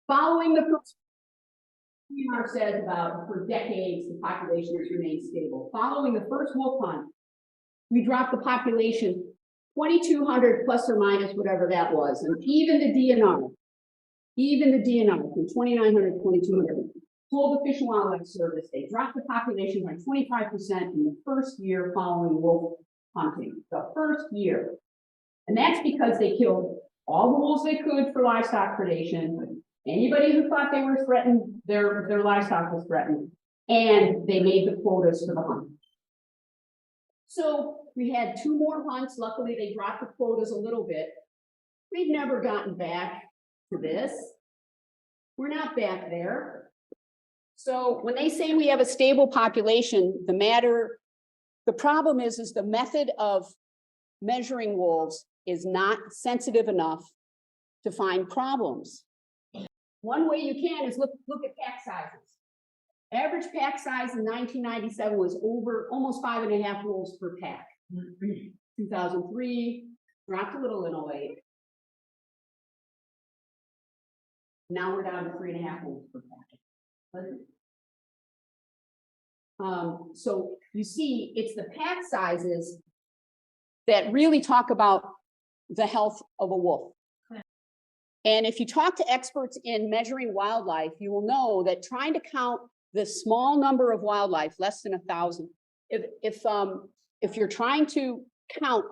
Following the first, DNR says about for decades, the population has remained stable. Following the first wolf hunt, we dropped the population 2,200 plus or minus whatever that was. And even the DNR from 2,900 to 2,200, told the Fish and Wildlife Service they dropped the population by 25% in the first year following wolf hunting, the first year. And that's because they killed all the wolves they could for livestock predation. Anybody who thought they were threatened, their livestock was threatened, and they made the quotas for the hunt. So we had 2 more hunts. Luckily, they dropped the quotas a little bit. We've never gotten back to this. We're not back there. So when they say we have a stable population, the problem is the method of measuring wolves is not sensitive enough to find problems. One way you can is look at pack sizes. Average pack size in 1997 was almost 5.5 wolves per pack. 2003, dropped a little in 08. Now we're down to 3.5 wolves per pack. So you see, it's the pack sizes that really talk about the health of a wolf. And if you talk to experts in measuring wildlife, you will know that trying to count the small number of wildlife, less than 1,000, if you're trying to count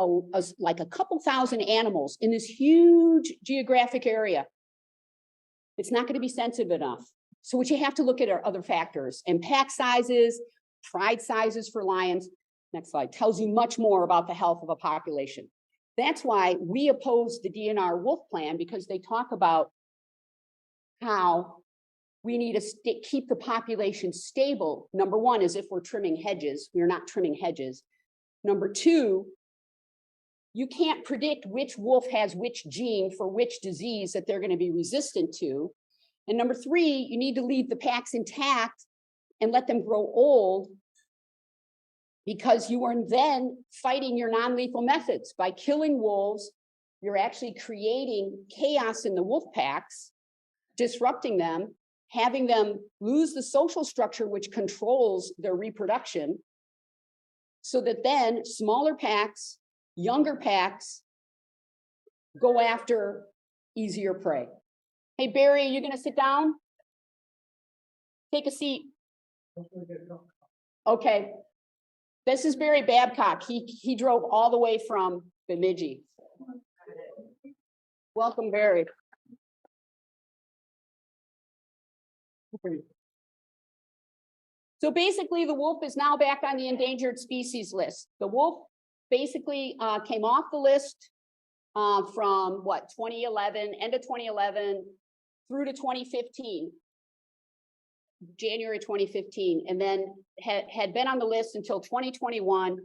like a couple thousand animals in this huge geographic area, it's not going to be sensitive enough. So what you have to look at are other factors, and pack sizes, pride sizes for lions, next slide, tells you much more about the health of a population. That's why we oppose the DNR wolf plan, because they talk about how we need to keep the population stable. Number one is if we're trimming hedges. We're not trimming hedges. Number two, you can't predict which wolf has which gene for which disease that they're going to be resistant to. And number three, you need to leave the packs intact and let them grow old, because you are then fighting your non-lethal methods. By killing wolves, you're actually creating chaos in the wolf packs, disrupting them, having them lose the social structure which controls their reproduction, so that then smaller packs, younger packs go after easier prey. Hey, Barry, are you going to sit down? Take a seat. Okay. This is Barry Babcock. He drove all the way from Bemidji. Welcome, Barry. So basically, the wolf is now back on the endangered species list. The wolf basically came off the list from what, 2011, end of 2011 through to 2015. January 2015, and then had been on the list until 2021.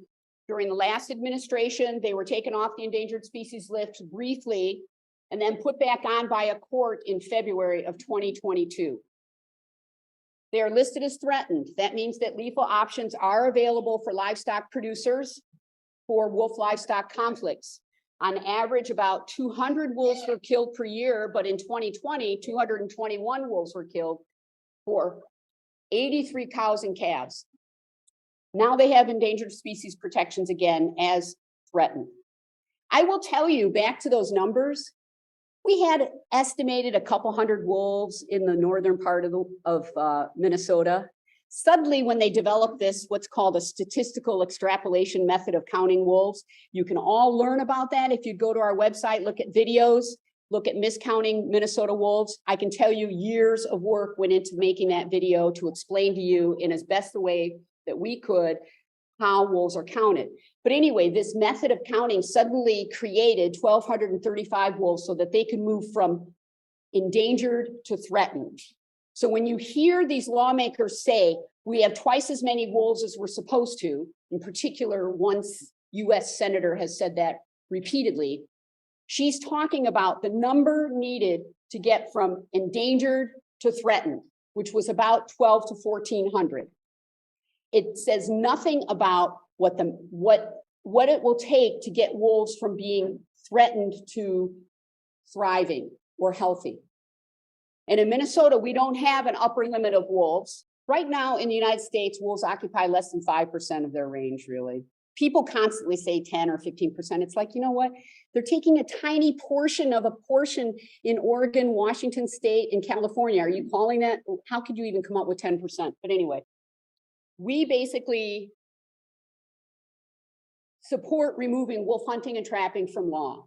During the last administration, they were taken off the endangered species list briefly, and then put back on by a court in February of 2022. They are listed as threatened. That means that lethal options are available for livestock producers for wolf livestock conflicts. On average, about 200 wolves were killed per year, but in 2020, 221 wolves were killed for 83 cows and calves. Now they have endangered species protections again as threatened. I will tell you, back to those numbers, we had estimated a couple hundred wolves in the northern part of Minnesota. Suddenly, when they developed this, what's called a statistical extrapolation method of counting wolves, you can all learn about that if you go to our website, look at videos, look at miscounting Minnesota wolves. I can tell you years of work went into making that video to explain to you in as best the way that we could how wolves are counted. But anyway, this method of counting suddenly created 1,235 wolves so that they could move from endangered to threatened. So when you hear these lawmakers say, we have twice as many wolves as we're supposed to, in particular, one US senator has said that repeatedly, she's talking about the number needed to get from endangered to threatened, which was about 12 to 1,400. It says nothing about what it will take to get wolves from being threatened to thriving or healthy. And in Minnesota, we don't have an upper limit of wolves. Right now in the United States, wolves occupy less than 5% of their range, really. People constantly say 10 or 15%. It's like, you know what? They're taking a tiny portion of a portion in Oregon, Washington State, and California. Are you calling that? How could you even come up with 10%? But anyway, we basically support removing wolf hunting and trapping from law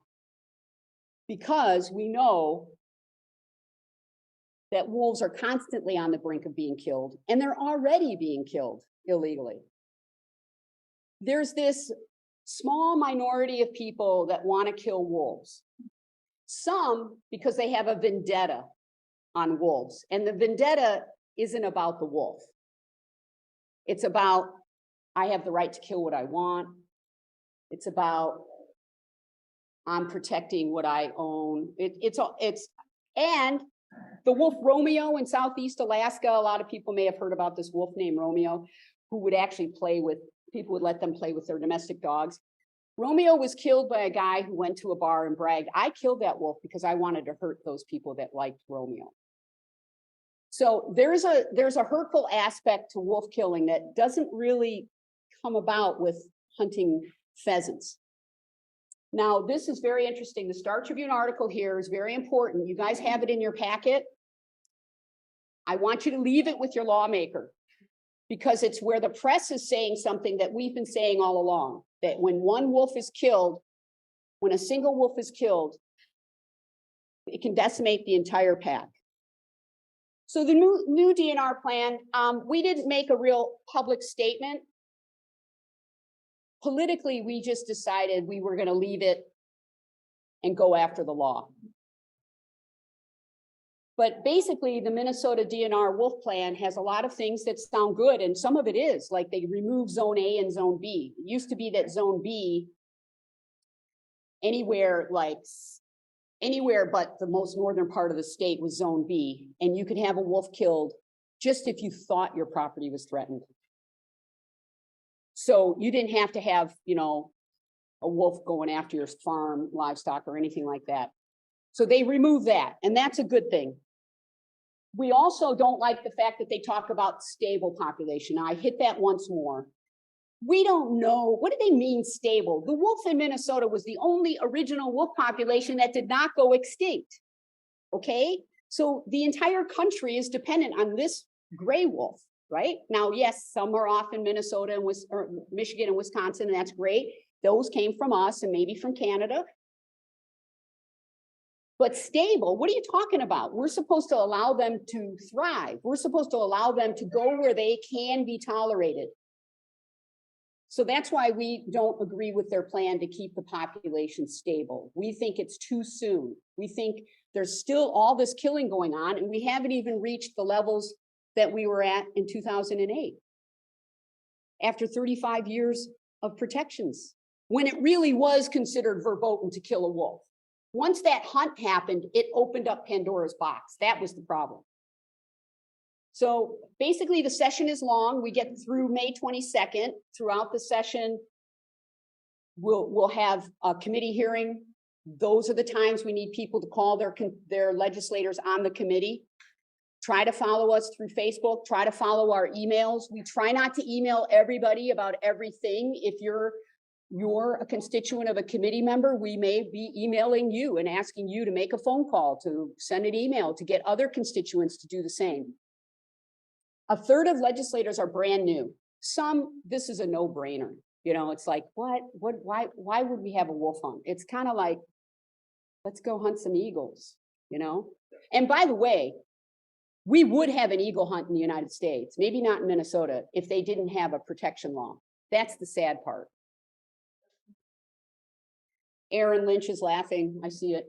because we know that wolves are constantly on the brink of being killed, and they're already being killed illegally. There's this small minority of people that want to kill wolves. Some because they have a vendetta on wolves, and the vendetta isn't about the wolf. It's about, I have the right to kill what I want. It's about, I'm protecting what I own. And the wolf Romeo in Southeast Alaska, a lot of people may have heard about this wolf named Romeo, who would actually play with, people would let them play with their domestic dogs. Romeo was killed by a guy who went to a bar and bragged, I killed that wolf because I wanted to hurt those people that liked Romeo. So there's a hurtful aspect to wolf killing that doesn't really come about with hunting pheasants. Now, this is very interesting. The Star Tribune article here is very important. You guys have it in your packet. I want you to leave it with your lawmaker because it's where the press is saying something that we've been saying all along, that when one wolf is killed, when a single wolf is killed, it can decimate the entire pack. So the new DNR plan, we didn't make a real public statement. Politically, we just decided we were going to leave it and go after the law. But basically, the Minnesota DNR wolf plan has a lot of things that sound good, and some of it is, like they remove Zone A and Zone B. It used to be that Zone B, anywhere but the most northern part of the state was Zone B, and you could have a wolf killed just if you thought your property was threatened. So you didn't have to have, you know, a wolf going after your farm, livestock, or anything like that. So they remove that, and that's a good thing. We also don't like the fact that they talk about stable population. Now, I hit that once more. We don't know, what do they mean stable? The wolf in Minnesota was the only original wolf population that did not go extinct, okay? So the entire country is dependent on this gray wolf, right? Now, yes, some are off in Minnesota and Michigan and Wisconsin, and that's great. Those came from us and maybe from Canada. But stable, what are you talking about? We're supposed to allow them to thrive. We're supposed to allow them to go where they can be tolerated. So that's why we don't agree with their plan to keep the population stable. We think it's too soon. We think there's still all this killing going on, and we haven't even reached the levels that we were at in 2008. After 35 years of protections, when it really was considered verboten to kill a wolf. Once that hunt happened, it opened up Pandora's box. That was the problem. So basically the session is long. We get through May 22nd. Throughout the session, we'll have a committee hearing. Those are the times we need people to call their legislators on the committee. Try to follow us through Facebook. Try to follow our emails. We try not to email everybody about everything. If you're a constituent of a committee member, we may be emailing you and asking you to make a phone call, to send an email, to get other constituents to do the same. A third of legislators are brand new. Some, this is a no-brainer. You know, it's like, why would we have a wolf hunt? It's kind of like, let's go hunt some eagles, you know? And by the way, we would have an eagle hunt in the United States, maybe not in Minnesota, if they didn't have a protection law. That's the sad part. Aaron Lynch is laughing, I see it.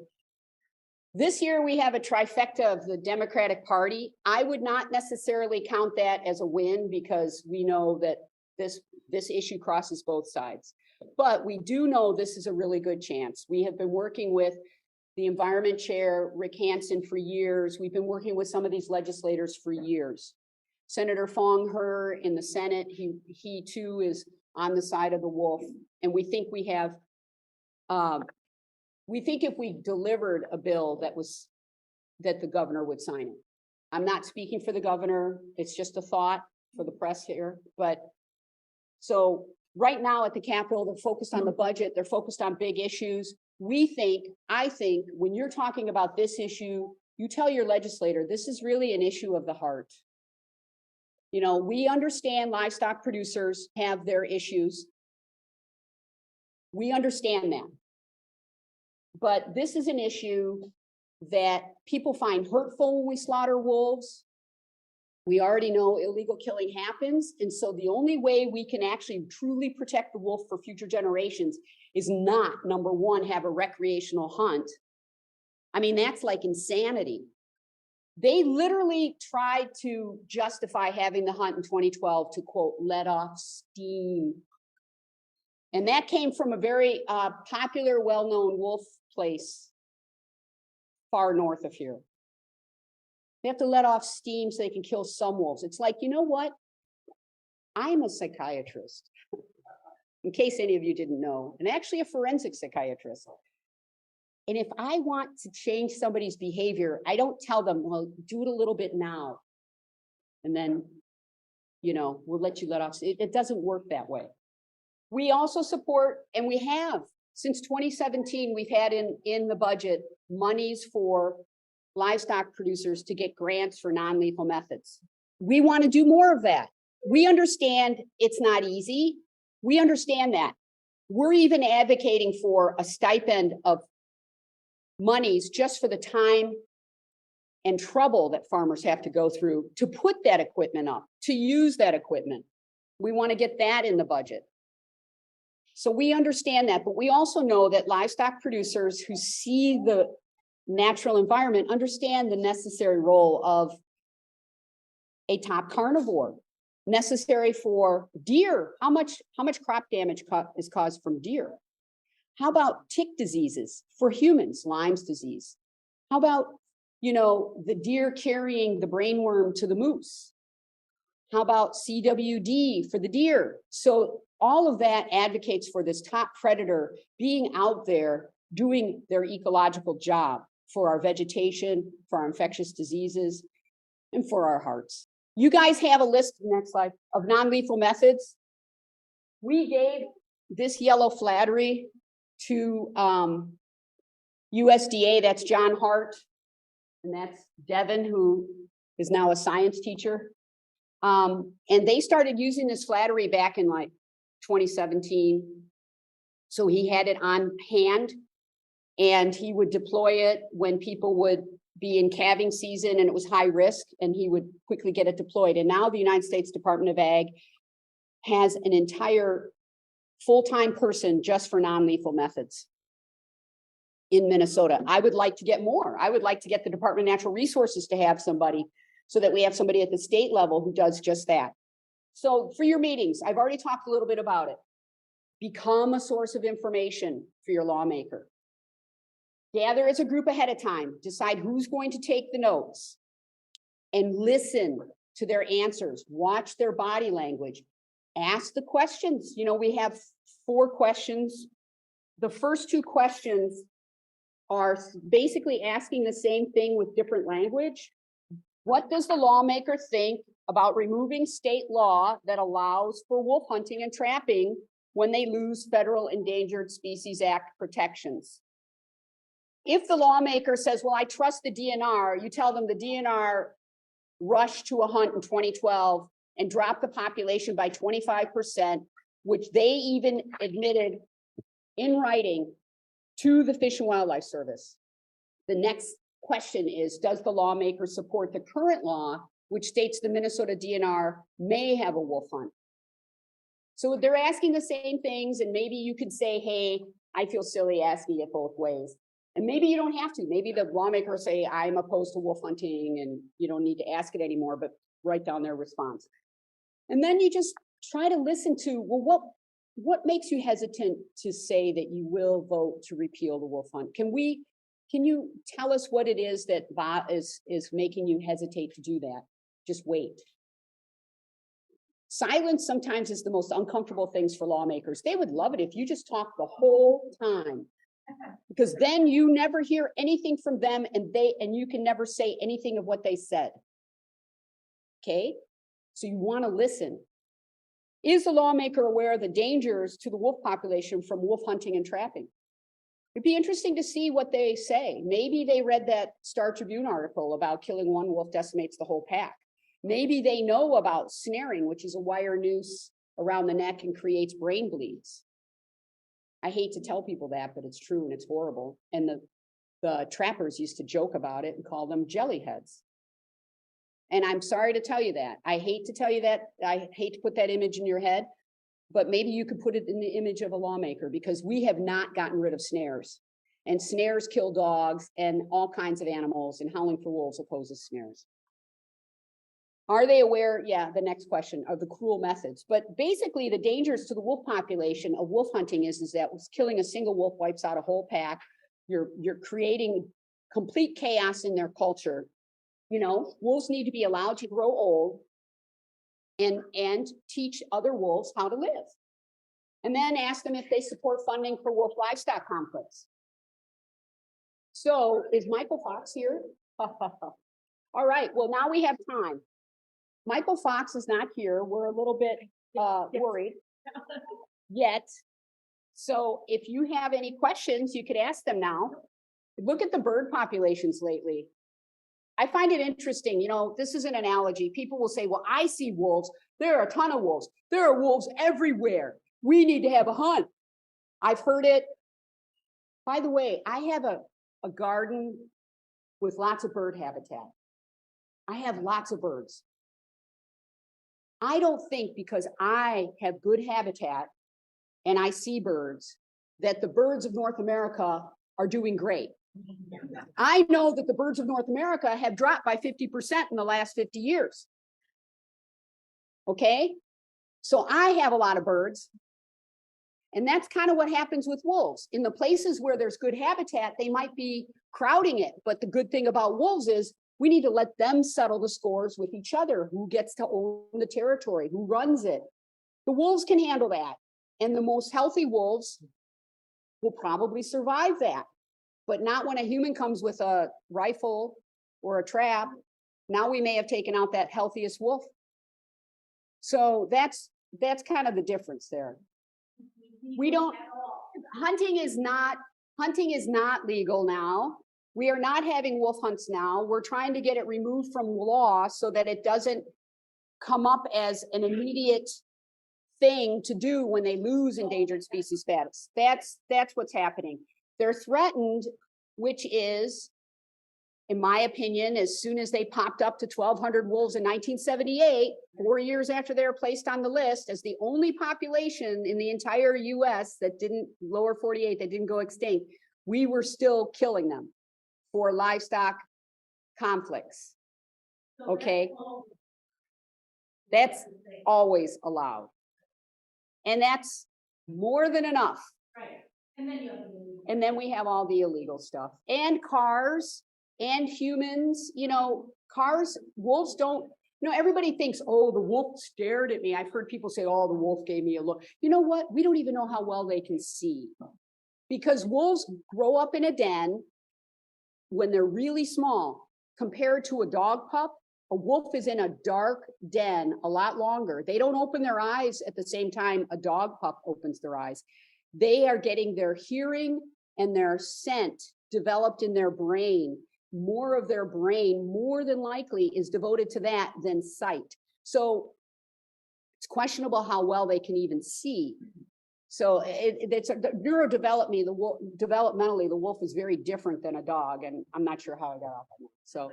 This year we have a trifecta of the Democratic Party. I would not necessarily count that as a win because we know that this issue crosses both sides. But we do know this is a really good chance. We have been working with the Environment Chair, Rick Hansen, for years. We've been working with some of these legislators for years. Senator Fong He in the Senate, he too is on the side of the wolf. And we think we have, we think if we delivered a bill that was that the governor would sign it. I'm not speaking for the governor. It's just a thought for the press here. But so right now at the Capitol, they're focused on the budget. They're focused on big issues. I think when you're talking about this issue, you tell your legislator, this is really an issue of the heart. You know, we understand livestock producers have their issues. We understand that. But this is an issue that people find hurtful when we slaughter wolves. We already know illegal killing happens. And so the only way we can actually truly protect the wolf for future generations is not, number one, have a recreational hunt. I mean, that's like insanity. They literally tried to justify having the hunt in 2012 to, quote, let off steam. And that came from a very popular, well-known wolf place far north of here. They have to let off steam so they can kill some wolves. It's like, you know what? I'm a psychiatrist, in case any of you didn't know, and actually a forensic psychiatrist. And if I want to change somebody's behavior, I don't tell them, well, do it a little bit now. And then, you know, we'll let you let off. It doesn't work that way. We also support, and we have, since 2017, we've had in the budget monies for livestock producers to get grants for non-lethal methods. We want to do more of that. We understand it's not easy. We understand that. We're even advocating for a stipend of monies just for the time and trouble that farmers have to go through to put that equipment up, to use that equipment. We want to get that in the budget. So we understand that, but we also know that livestock producers who see the natural environment understand the necessary role of a top carnivore, necessary for deer. How much crop damage is caused from deer? How about tick diseases for humans, Lyme's disease? How about, you know, the deer carrying the brainworm to the moose? How about CWD for the deer? So all of that advocates for this top predator being out there doing their ecological job for our vegetation, for our infectious diseases, and for our hearts. You guys have a list, next slide, of non-lethal methods. We gave this yellow flattery to USDA, that's John Hart, and that's Devin, who is now a science teacher. And they started using this flattery back in like 2017. So he had it on hand and he would deploy it when people would be in calving season and it was high risk, and he would quickly get it deployed. And now the United States Department of Ag has an entire full-time person just for non-lethal methods in Minnesota. I would like to get more. I would like to get the Department of Natural Resources to have somebody so that we have somebody at the state level who does just that. So for your meetings, I've already talked a little bit about it. Become a source of information for your lawmaker. Gather as a group ahead of time, decide who's going to take the notes and listen to their answers, watch their body language, ask the questions. You know, we have 4 questions. The first 2 questions are basically asking the same thing with different language. What does the lawmaker think about removing state law that allows for wolf hunting and trapping when they lose federal Endangered Species Act protections? If the lawmaker says, well, I trust the DNR, you tell them the DNR rushed to a hunt in 2012 and dropped the population by 25%, which they even admitted in writing to the Fish and Wildlife Service. The next question is, does the lawmaker support the current law, which states the Minnesota DNR may have a wolf hunt? So they're asking the same things, and maybe you could say, hey, I feel silly asking it both ways. And maybe you don't have to. Maybe the lawmaker say, I'm opposed to wolf hunting, and you don't need to ask it anymore, but write down their response. And then you just try to listen to, well, what makes you hesitant to say that you will vote to repeal the wolf hunt? Can you tell us what it is that is making you hesitate to do that? Just wait. Silence sometimes is the most uncomfortable things for lawmakers. They would love it if you just talk the whole time. Because then you never hear anything from them, and you can never say anything of what they said. Okay, so you want to listen. Is the lawmaker aware of the dangers to the wolf population from wolf hunting and trapping? It'd be interesting to see what they say. Maybe they read that Star Tribune article about killing one wolf decimates the whole pack. Maybe they know about snaring, which is a wire noose around the neck and creates brain bleeds. I hate to tell people that, but it's true and it's horrible. And the trappers used to joke about it and call them jellyheads. And I'm sorry to tell you that. I hate to tell you that. I hate to put that image in your head, but maybe you could put it in the image of a lawmaker, because we have not gotten rid of snares. And snares kill dogs and all kinds of animals, and howling for wolves opposes snares. Are they aware? Yeah, the next question, of the cruel methods. But basically the dangers to the wolf population of wolf hunting is that killing a single wolf wipes out a whole pack. You're creating complete chaos in their culture. You know, wolves need to be allowed to grow old and teach other wolves how to live. And then ask them if they support funding for wolf livestock conflicts. So is Michael Fox here? All right, well, now we have time. Michael Fox is not here. We're a little bit worried yet. So if you have any questions, you could ask them now. Look at the bird populations lately. I find it interesting. You know, this is an analogy. People will say, well, I see wolves. There are a ton of wolves. There are wolves everywhere. We need to have a hunt. I've heard it. By the way, I have a garden with lots of bird habitat. I have lots of birds. I don't think because I have good habitat and I see birds that the birds of North America are doing great. I know that the birds of North America have dropped by 50% in the last 50 years. Okay, so I have a lot of birds. And that's kind of what happens with wolves. In the places where there's good habitat, they might be crowding it. But the good thing about wolves is we need to let them settle the scores with each other. Who gets to own the territory? Who runs it? The wolves can handle that. And the most healthy wolves will probably survive that. But not when a human comes with a rifle or a trap. Now we may have taken out that healthiest wolf. So that's kind of the difference there. We don't, hunting is not legal now. We are not having wolf hunts now. We're trying to get it removed from law so that it doesn't come up as an immediate thing to do when they lose endangered species status. That's what's happening. They're threatened, which is, in my opinion, as soon as they popped up to 1,200 wolves in 1978, 4 years after they were placed on the list as the only population in the entire US that didn't, lower 48, that didn't go extinct, we were still killing them for livestock conflicts. Okay, that's always allowed. And that's more than enough. Right. And then we have all the illegal stuff. And cars and humans, you know, cars, wolves don't, you know, everybody thinks, oh, the wolf stared at me. I've heard people say, oh, the wolf gave me a look. You know what? We don't even know how well they can see. Because wolves grow up in a den when they're really small. Compared to a dog pup, a wolf is in a dark den a lot longer. They don't open their eyes at the same time a dog pup opens their eyes. They are getting their hearing and their scent developed in their brain. More of their brain, more than likely, is devoted to that than sight. So it's questionable how well they can even see. So it's neurodevelopmentally, the wolf is very different than a dog, and I'm not sure how I got off on that. So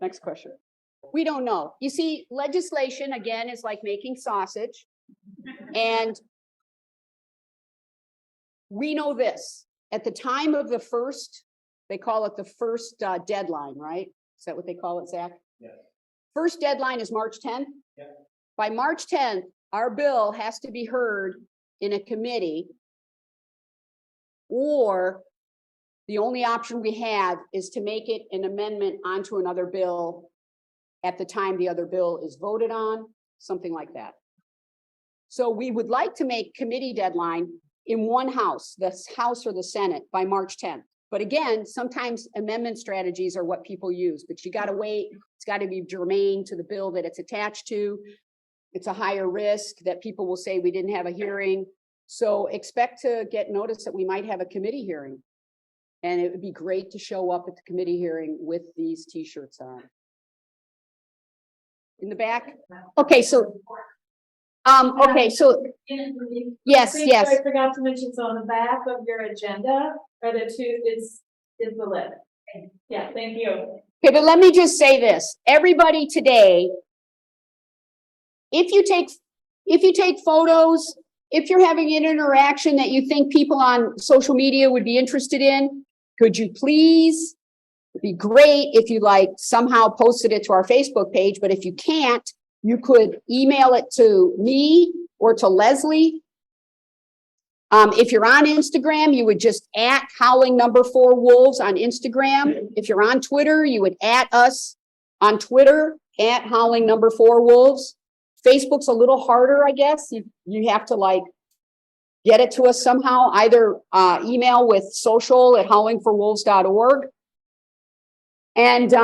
next question. We don't know. You see, legislation, again, is like making sausage. And we know this. At the time of the first, they call it the first deadline, right? Is that what they call it, Zach? Yes. First deadline is March 10th. Yeah. By March 10th, our bill has to be heard in a committee, or the only option we have is to make it an amendment onto another bill at the time the other bill is voted on, something like that. So we would like to make committee deadline in one house, the House or the Senate, by March 10th. But again, sometimes amendment strategies are what people use, but you got to wait. It's got to be germane to the bill that it's attached to. It's a higher risk that people will say we didn't have a hearing. So expect to get notice that we might have a committee hearing. And it would be great to show up at the committee hearing with these t-shirts on. In the back? Okay, so yes. I forgot to mention, so on the back of your agenda are the two, is the list. Yeah, thank you. Okay, but let me just say this. Everybody today, if you take photos, if you're having an interaction that you think people on social media would be interested in, could you please, it'd be great if you somehow posted it to our Facebook page, but if you can't, you could email it to me or to Leslie. If you're on Instagram, you would just @howling4wolves on Instagram. If you're on Twitter, you would @us on Twitter @howling4wolves. Facebook's a little harder, I guess. You have to get it to us somehow, either email with social@howlingforwolves.org. And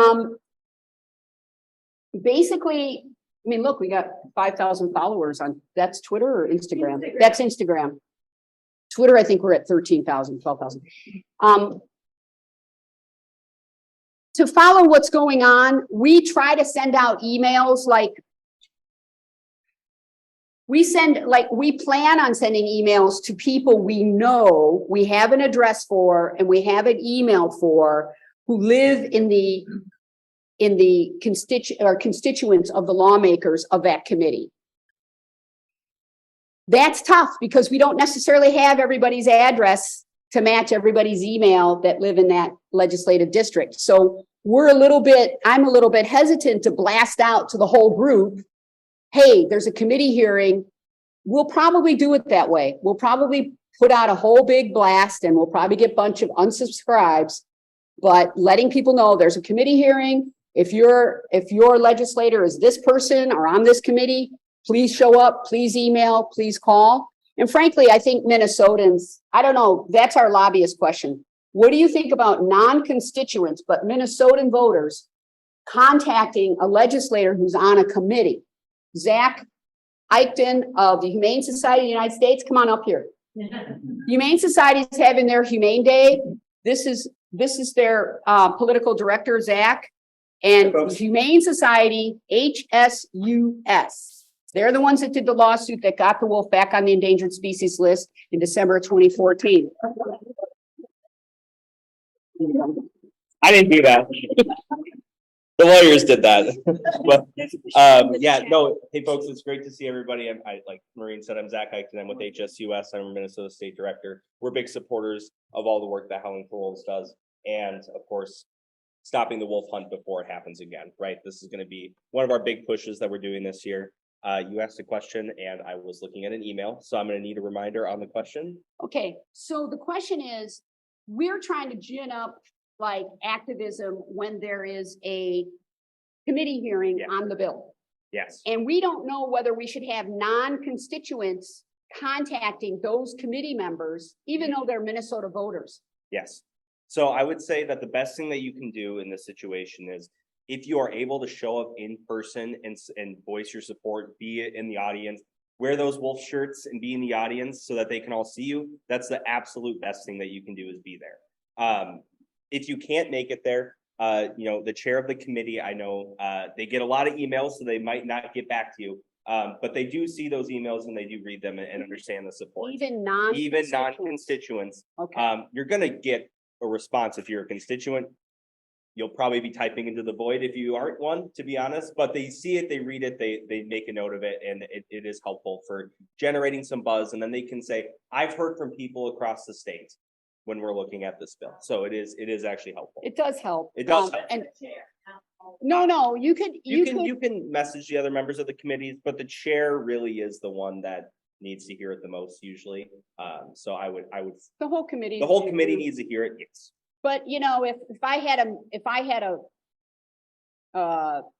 basically, I mean, look, we got 5,000 followers on, that's Twitter or Instagram? That's Instagram. Twitter, I think we're at 13,000, 12,000. To follow what's going on, we try to send out emails we plan on sending emails to people we know, we have an address for, and we have an email for, who live in the constituents of the lawmakers of that committee. That's tough because we don't necessarily have everybody's address to match everybody's email that live in that legislative district. So I'm a little bit hesitant to blast out to the whole group, hey, there's a committee hearing. We'll probably do it that way. We'll probably put out a whole big blast and we'll probably get a bunch of unsubscribes, but letting people know there's a committee hearing. If your legislator is this person or on this committee, please show up, please email, please call. And frankly, I think Minnesotans, I don't know, that's our lobbyist question. What do you think about non-constituents, but Minnesotan voters contacting a legislator who's on a committee? Zach Eichten of the Humane Society of the United States, come on up here. Humane Society is having their Humane Day. This is their political director, Zach. And Humane Society, HSUS. They're the ones that did the lawsuit that got the wolf back on the endangered species list in December of 2014. I didn't do that. The lawyers did that. But yeah, no, hey folks, it's great to see everybody. I like Maureen said, I'm Zach Eichten. I'm with HSUS. I'm a Minnesota State Director. We're big supporters of all the work that Howling for Wolves does. And of course, stopping the wolf hunt before it happens again, right? This is going to be one of our big pushes that we're doing this year. You asked a question and I was looking at an email, so I'm going to need a reminder on the question. Okay, so the question is, we're trying to gin up activism when there is a committee hearing on the bill. Yes. And we don't know whether we should have non-constituents contacting those committee members, even though they're Minnesota voters. Yes. So I would say that the best thing that you can do in this situation is if you are able to show up in person and voice your support, be it in the audience, wear those wolf shirts and be in the audience so that they can all see you. That's the absolute best thing that you can do is be there. If you can't make it there, the chair of the committee, I know they get a lot of emails, so they might not get back to you. But they do see those emails and they do read them and understand the support. Even non-constituents. Okay. You're going to get a response if you're a constituent. You'll probably be typing into the void if you aren't one, to be honest, but they see it, they read it, they make a note of it, and it is helpful for generating some buzz. And then they can say, I've heard from people across the state when we're looking at this bill. So it is actually helpful. It does help. It does help. And no, you can message the other members of the committees, but the chair really is the one that needs to hear it the most usually. So I would the whole committee needs to hear it. Yes. But if I had a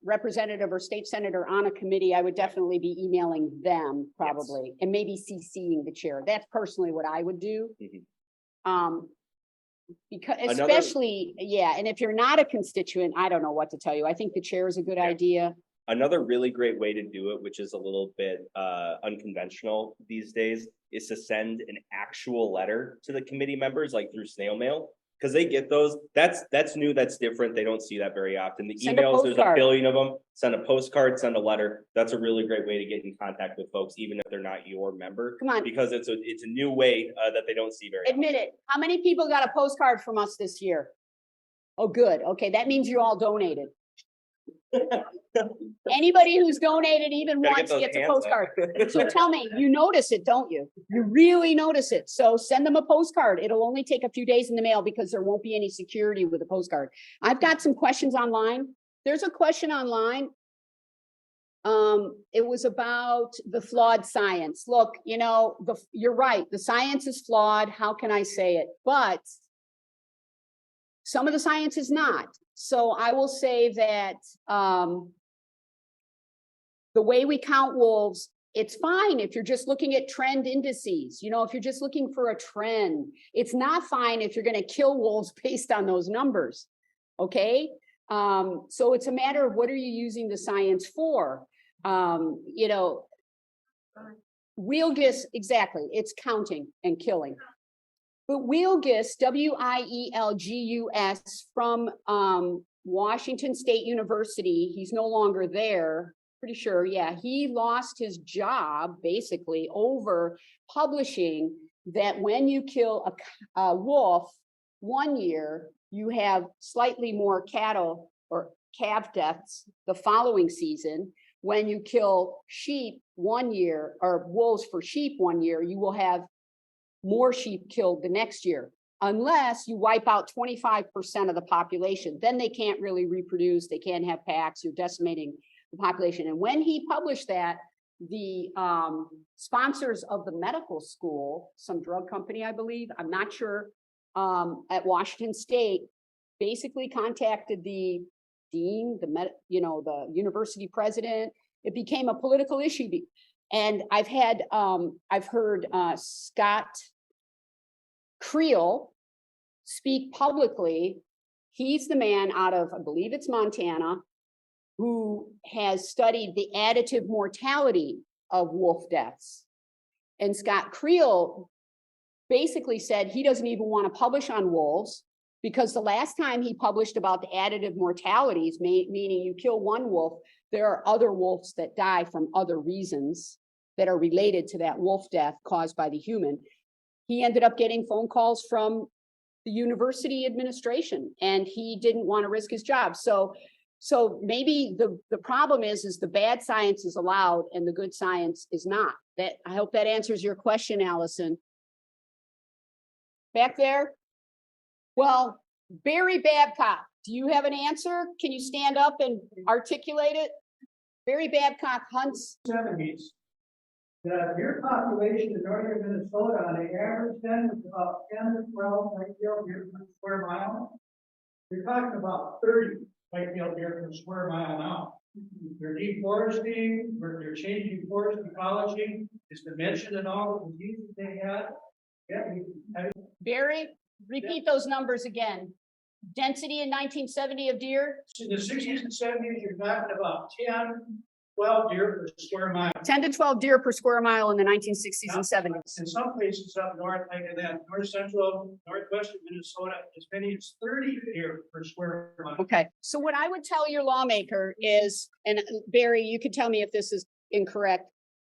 representative or state senator on a committee, I would definitely be emailing them probably, and maybe CCing the chair. That's personally what I would do. Because especially, yeah, and if you're not a constituent, I don't know what to tell you. I think the chair is a good idea. Another really great way to do it, which is a little bit unconventional these days, is to send an actual letter to the committee members, like through snail mail, because they get those. That's new, that's different. They don't see that very often. The Send a emails, there's a postcard. billion of them. Send a postcard, send a letter. That's a really great way to get in contact with folks, even if they're not your member. Come on. Because it's a new way that they don't see very often. Admit it. How many people got a postcard from us this year? Oh, good. Okay, that means you all donated. Anybody who's donated even Gotta once get gets a those hands postcard. So tell me, you notice it, don't you? You really notice it. So send them a postcard. It'll only take a few days in the mail because there won't be any security with a postcard. I've got some questions online. There's a question online. It was about the flawed science. Look, you know, you're right. The science is flawed. How can I say it? But some of the science is not. So I will say that the way we count wolves, it's fine if you're just looking at trend indices. You know, if you're just looking for a trend, it's not fine if you're going to kill wolves based on those numbers. Okay. So it's a matter of what are you using the science for? You know, Wielgus, exactly. It's counting and killing. But Wielgus, W-I-E-L-G-U-S, from Washington State University, he's no longer there, pretty sure, yeah, he lost his job basically over publishing that when you kill a wolf 1 year, you have slightly more cattle or calf deaths the following season. When you kill sheep 1 year, or wolves for sheep 1 year, you will have more sheep killed the next year, unless you wipe out 25% of the population. Then they can't really reproduce. They can't have packs. You're decimating the population. And when he published that, the sponsors of the medical school, some drug company, I believe, I'm not sure, at Washington State, basically contacted the dean, the university president. It became a political issue. And I've heard Scott Creel speak publicly. He's the man out of, I believe it's Montana, who has studied the additive mortality of wolf deaths. And Scott Creel basically said he doesn't even want to publish on wolves, because the last time he published about the additive mortalities, meaning you kill one wolf, there are other wolves that die from other reasons that are related to that wolf death caused by the human. He ended up getting phone calls from the university administration, and he didn't want to risk his job. So maybe the problem is the bad science is allowed and the good science is not. That, I hope that answers your question, Allison. Back there? Well, Barry Babcock, do you have an answer? Can you stand up and articulate it? Barry Babcock hunts. 70s. Your population in northern Minnesota on the average then is about 10 to 12 white-tailed deer per square mile. You're talking about 30 white-tailed deer per square mile now. You're deforesting, you're changing forest ecology, it's dimension and all the diseases they had. Yeah, Barry, repeat those numbers again. Density in 1970 of deer? in the 60s and 70s, you're talking about 10, 12 deer per square mile. 10 to 12 deer per square mile in the 1960s and 70s. In some places up north, like in that north central, northwestern Minnesota, as many as 30 deer per square mile. Okay, so what I would tell your lawmaker is, and Barry, you can tell me if this is incorrect.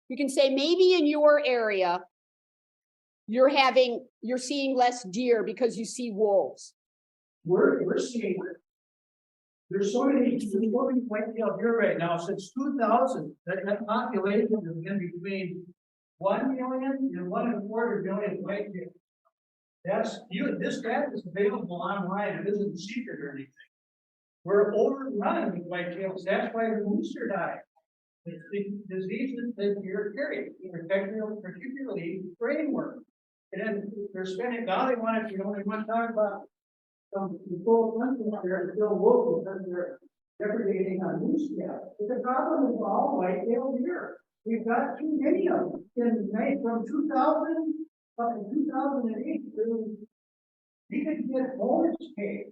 You can say maybe in your area, you're seeing less deer because you see wolves. We're seeing there's so many white-tailed deer right now. Since 2000, that population has been between 1 million and 1.25 million white-tailed. This data is available online. It isn't secret or anything. We're overrun with white-tails. That's why the moose are dying. It's the diseases that deer carry, particularly brainworm. And then they're spending, now they want to, you know, they want to talk about some full country there, still local, because they're depredating on moose cattle. But the problem is all white-tailed deer. We've got too many of them. In May, from 2000 up to 2008, we could get bonus pay.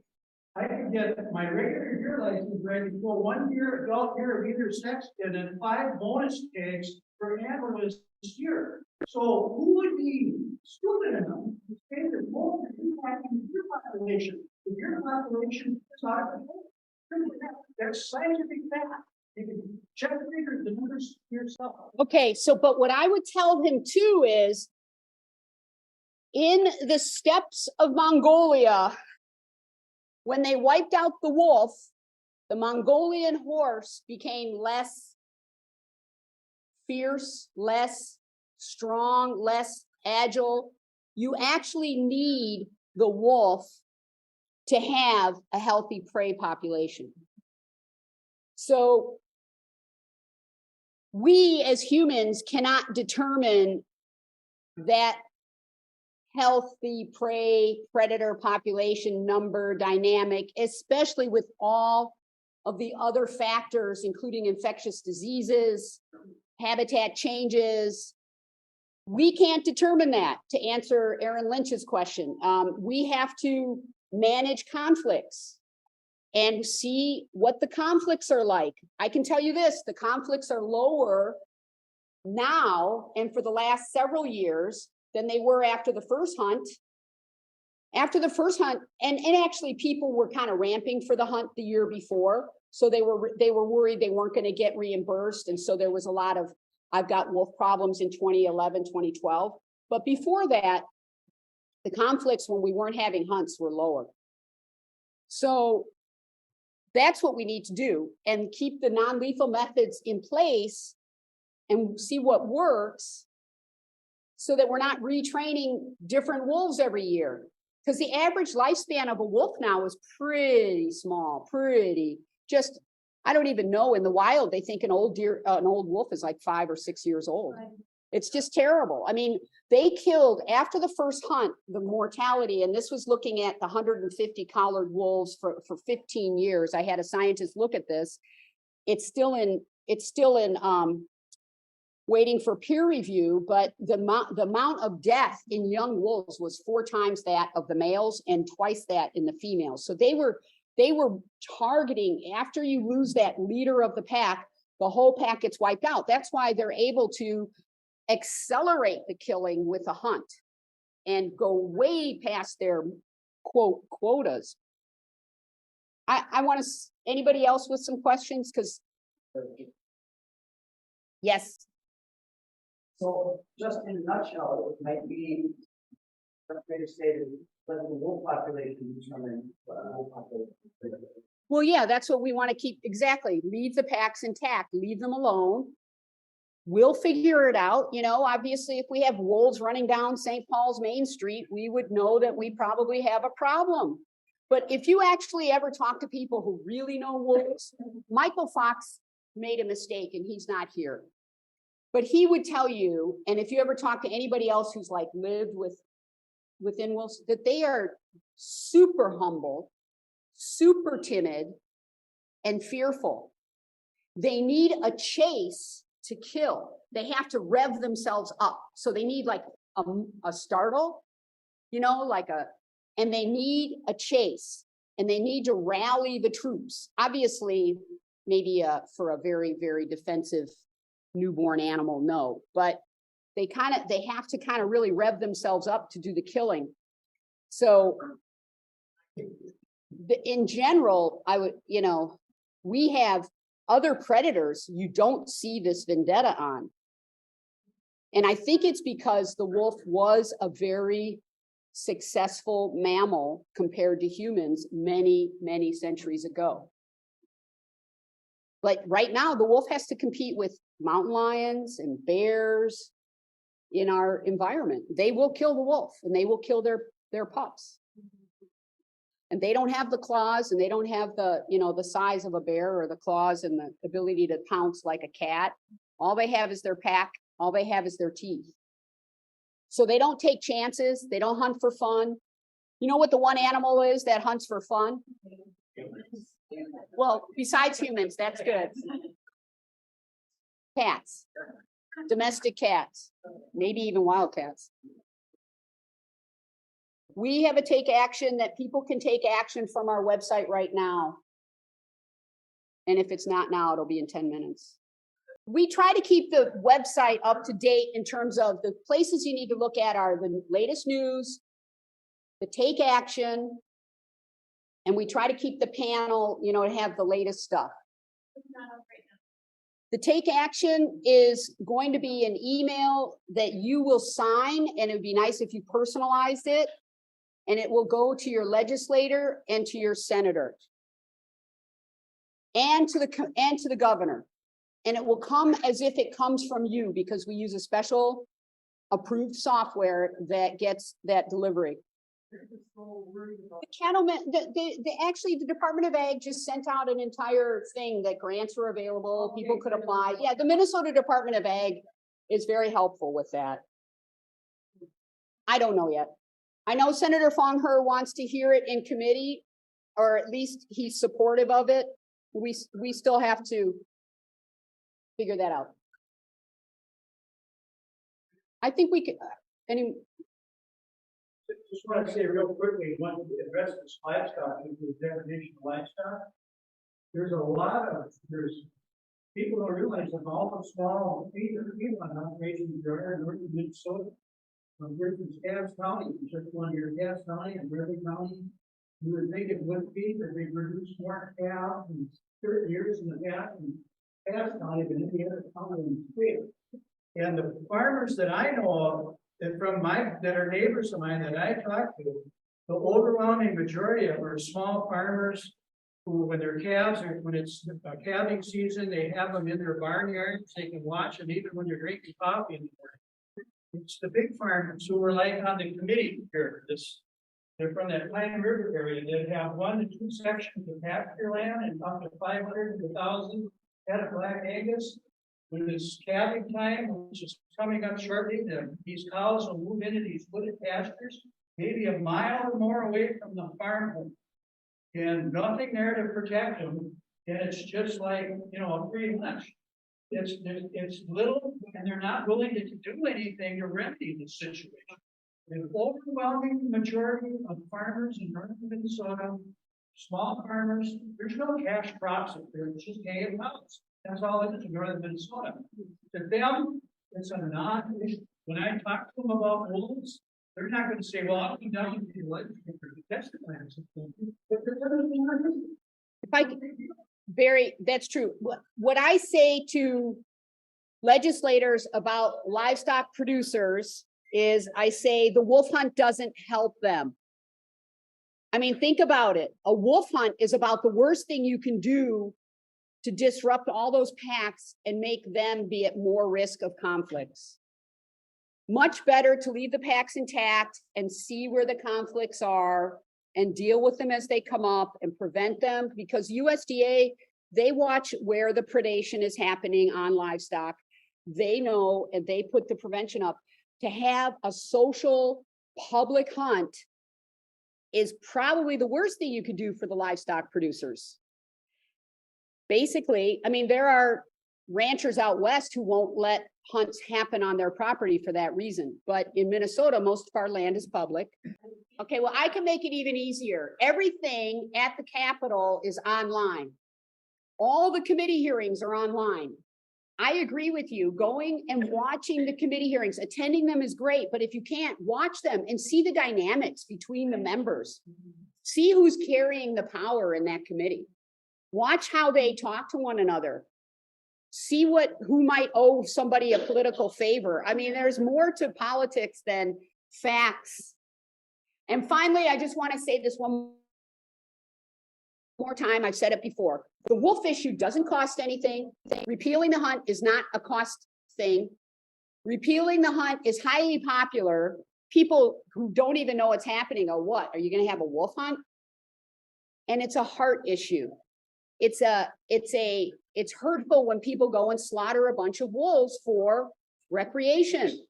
I could get my regular deer license ready to go 1 year, adult deer of either sex, and then 5 bonus tags for antlerless deer. So who would be stupid enough to say that wolves are impacting the deer population? The deer population is out of control. That's scientific fact. You can check the figures, the numbers yourself. Okay, so, but what I would tell him too is, in the steppes of Mongolia, when they wiped out the wolf, the Mongolian horse became less fierce, less strong, less agile. You actually need the wolf to have a healthy prey population. So we as humans cannot determine that healthy prey predator population number dynamic, especially with all of the other factors, including infectious diseases, habitat changes. We can't determine that, to answer Aaron Lynch's question. We have to manage conflicts and see what the conflicts are like. I can tell you this, the conflicts are lower now and for the last several years than they were after the first hunt. After the first hunt, and actually people were kind of ramping for the hunt the year before. So they were worried they weren't going to get reimbursed. And so there was a lot of, I've got wolf problems in 2011, 2012. But before that, the conflicts when we weren't having hunts were lower. So that's what we need to do, and keep the non-lethal methods in place and see what works so that we're not retraining different wolves every year. Because the average lifespan of a wolf now is pretty small, just, I don't even know, in the wild, they think an old wolf is like 5 or 6 years old. Right. It's just terrible. I mean, they killed, after the first hunt, the mortality, and this was looking at the 150 collared wolves for 15 years. I had a scientist look at this. It's still in waiting for peer review, but the amount of death in young wolves was 4 times that of the males and twice that in the females. So they were targeting, after you lose that leader of the pack, the whole pack gets wiped out. That's why they're able to accelerate the killing with a hunt and go way past their quote quotas. I want to, anybody else with some questions? Because yes. So just in a nutshell, it might be, let's say, let the wolf population determine what the wolf population is. Well, yeah, that's what we want to keep. Exactly. Leave the packs intact, leave them alone. We'll figure it out. You know, obviously, if we have wolves running down St. Paul's Main Street, we would know that we probably have a problem. But if you actually ever talk to people who really know wolves, Michael Fox made a mistake and he's not here. But he would tell you, and if you ever talk to anybody else who's like lived within wolves, that they are super humble, super timid, and fearful. They need a chase to kill. They have to rev themselves up. So they need like a startle, you know, and they need a chase, and they need to rally the troops. Obviously, maybe for a very, very defensive newborn animal, no, but they have to kind of really rev themselves up to do the killing. So in general, we have other predators you don't see this vendetta on. And I think it's because the wolf was a very successful mammal compared to humans many, many centuries ago. Like right now, the wolf has to compete with mountain lions and bears in our environment. They will kill the wolf and they will kill their pups. And they don't have the claws, and they don't have the size of a bear or the claws and the ability to pounce like a cat. All they have is their pack. All they have is their teeth. So they don't take chances. They don't hunt for fun. You know what the one animal is that hunts for fun? Well, besides humans, that's good. Cats, domestic cats, maybe even wild cats. We have a take action that people can take action from our website right now. And if it's not now, it'll be in 10 minutes. We try to keep the website up to date in terms of the places you need to look at are the latest news, the take action, and we try to keep the panel, you know, to have the latest stuff. The take action is going to be an email that you will sign, and it would be nice if you personalized it, and it will go to your legislator and to your senator and to the governor. And it will come as if it comes from you, because we use a special approved software that gets that delivery. The cattlemen, actually, the Department of Ag just sent out an entire thing that grants were available. People could apply. Yeah, the Minnesota Department of Ag is very helpful with that. I don't know yet. I know Senator Fongher wants to hear it in committee, or at least he's supportive of it. We still have to figure that out. I think we could. Just want to say real quickly, one to address this livestock, the definition of livestock. There's people don't realize that all the small feed operations are in northern Minnesota. There's Cass County, just one here, Cass County and River County. You would think it would be that they produce more cows in 30 years in the past in Cass County than any other county in the state. And the farmers that I know of, that are neighbors of mine that I talk to, the overwhelming majority of are small farmers who, when their calves are, when it's calving season, they have them in their barnyards. They can watch them even when they're drinking coffee in the morning. It's the big farmers who are like on the committee here. They're from that Pine River area that have 1 to 2 sections of pasture land and up to 500 to 1,000 head of black Angus. When it's calving time, which is coming up shortly, these cows will move into these wooded pastures, maybe a mile or more away from the farm home. And nothing there to protect them. And it's just like, you know, a free lunch. It's little, and they're not willing to do anything to remedy the situation. The overwhelming majority of farmers in northern Minnesota, small farmers, there's no cash crops up there. It's just hay and cows. That's all it is in northern Minnesota. To them, it's a non-issue. When I talk to them about wolves, they're not going to say, well, I'll be done with the legislature to test the plans. If I could, Barry, that's true. What I say to legislators about livestock producers is I say the wolf hunt doesn't help them. I mean, think about it. A wolf hunt is about the worst thing you can do to disrupt all those packs and make them be at more risk of conflicts. Much better to leave the packs intact and see where the conflicts are and deal with them as they come up and prevent them, because USDA, they watch where the predation is happening on livestock. They know, and they put the prevention up. To have a social public hunt is probably the worst thing you could do for the livestock producers. Basically, I mean, there are ranchers out west who won't let hunts happen on their property for that reason. But in Minnesota, most of our land is public. Okay, well, I can make it even easier. Everything at the Capitol is online. All the committee hearings are online. I agree with you. Going and watching the committee hearings, attending them is great, but if you can't, watch them and see the dynamics between the members. See who's carrying the power in that committee. Watch how they talk to one another. See who might owe somebody a political favor. I mean, there's more to politics than facts. And finally, I just want to say this one more time. I've said it before. The wolf issue doesn't cost anything. Repealing the hunt is not a cost thing. Repealing the hunt is highly popular. People who don't even know what's happening are what? Are you going to have a wolf hunt? And it's a heart issue. It's hurtful when people go and slaughter a bunch of wolves for recreation.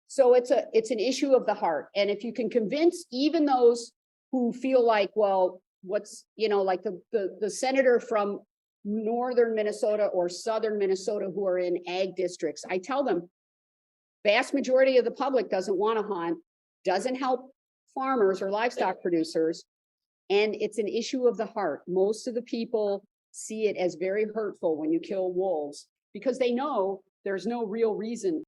So it's an issue of the heart. And if you can convince even those who feel like, well, what's, like the senator from northern Minnesota or southern Minnesota who are in ag districts, I tell them, vast majority of the public doesn't want to hunt, doesn't help farmers or livestock producers, and it's an issue of the heart. Most of the people see it as very hurtful when you kill wolves because they know there's no real reason